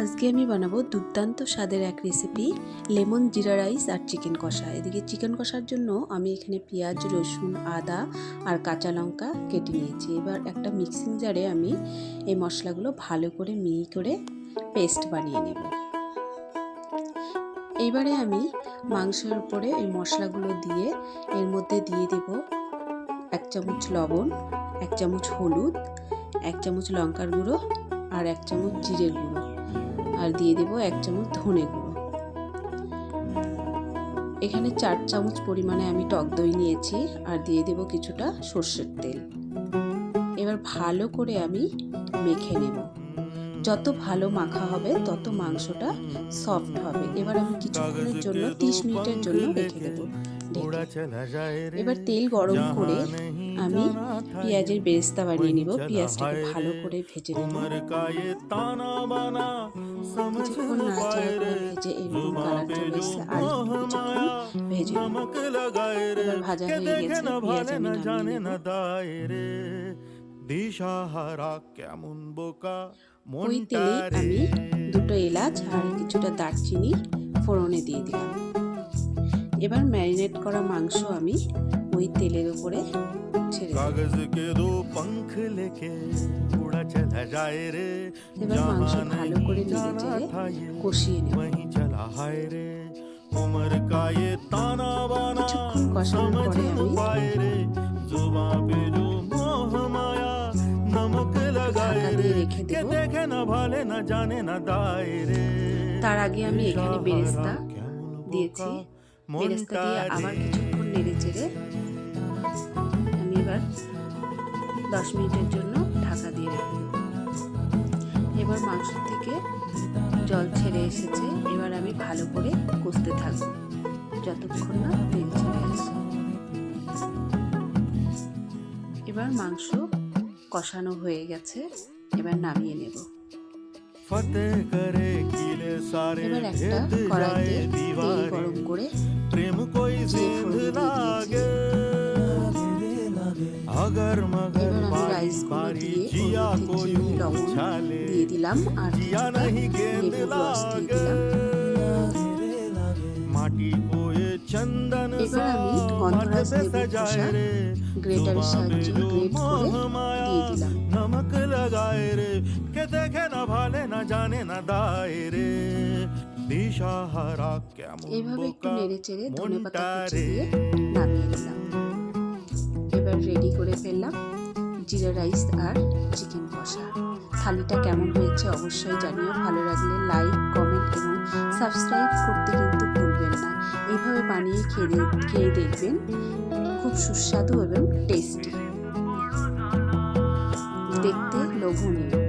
আজকে আমি বানাবো দুর্দান্ত স্বাদের এক রেসিপি, লেমন জিরা রাইস আর চিকেন কষা। এদিকে চিকেন কষার জন্য আমি এখানে পেঁয়াজ, রসুন, আদা আর কাঁচা লঙ্কা কেটে নিয়েছি। এবার একটা মিক্সিং জারে আমি এই মশলাগুলো ভালো করে মিহি করে পেস্ট বানিয়ে নেব। এইবারে আমি মাংসের উপরে এই মশলাগুলো দিয়ে এর মধ্যে দিয়ে দেব 1 চামচ লবণ, 1 চামচ হলুদ, 1 চামচ লঙ্কার গুঁড়ো আর 1 চামচ জিরের গুঁড়ো, আর দিয়ে দেব 1 চামচ ধনে গুঁড়ো। এখানে 4 চামচ পরিমাণে আমি টক দই নিয়েছি আর দিয়ে দেব কিছুটা সর্ষের তেল। এবার ভালো করে আমি মেখে নেব। যত ভালো মাখা হবে তত মাংসটা সফট হবে। এবার আমি কিছুক্ষণের জন্য 30 মিনিটের জন্য রেখে দেব। এবার তেল গরম করে আমি পেঁয়াজের বেরেস্তা বানিয়ে নিব। পেঁয়াজটাকে ভালো করে ভেজে নেব। কিছুক্ষণ নাড়াচাড়া করে ভেজে এরকম কালার চলে এসেছে আর কিছুক্ষণ ভেজে নেব। এবার ভাজা হয়ে গেছে, পেঁয়াজ আমি নামিয়ে নেব। ওই তেলে আমি 2টো এলাচ আর কিছুটা দারচিনি ফোড়নে দিয়ে দিলাম। এবার ম্যারিনেট করা মাংস আমি ওই তেলের উপরে ছেড়ে দেব। এবার মাংস ভালো করে নেড়ে চেড়ে কষিয়ে নেব। কিছুক্ষণ কষানোর পরে আমি ঢাকা দিয়ে রেখে দেব। তার আগে আমি এখানে বেরেস্তা দিয়েছি। বেরেস্তা দিয়ে আবার কিছুক্ষণ নেড়ে চেড়ে আমি এবার 10 মিনিটের জন্য ঢাকা দিয়ে রেখে দেব। এবার মাংস থেকে জল ছেড়ে এসেছে। এবার আমি ভালো করে কষতে থাকবো যতক্ষণ না তেল ছেড়ে আসে। এবার মাংস কষানো হয়ে গেছে, এবার নামিয়ে নেব। এবার একটা কড়াইতে তেল গরম করে এবার আমি রাইসগুলো দিয়ে লবণ দিয়ে দিলাম আর কিছুটা লেবুর রস দিয়ে দিলাম। এবার আমি গন্ধরাজ লেবুর খোসা গ্রেটারের সাহায্যে গ্রেট করে দিয়ে দিলাম। এইভাবে একটু নেড়ে চেড়ে ধনেপাতা কুচি দিয়ে নামিয়ে দিলাম। এবার রেডি করে ফেললাম জিরা রাইস আর চিকেন কষা। থালিটা কেমন হয়েছে অবশ্যই জানিও। ভালো লাগলে লাইক, কমেন্ট এবং সাবস্ক্রাইব করতে কিন্তু ভুলবেন না। এইভাবে বানিয়ে খেয়ে দেখবেন, খুব সুস্বাদু এবং টেস্টি, দেখতে লোভনীয়।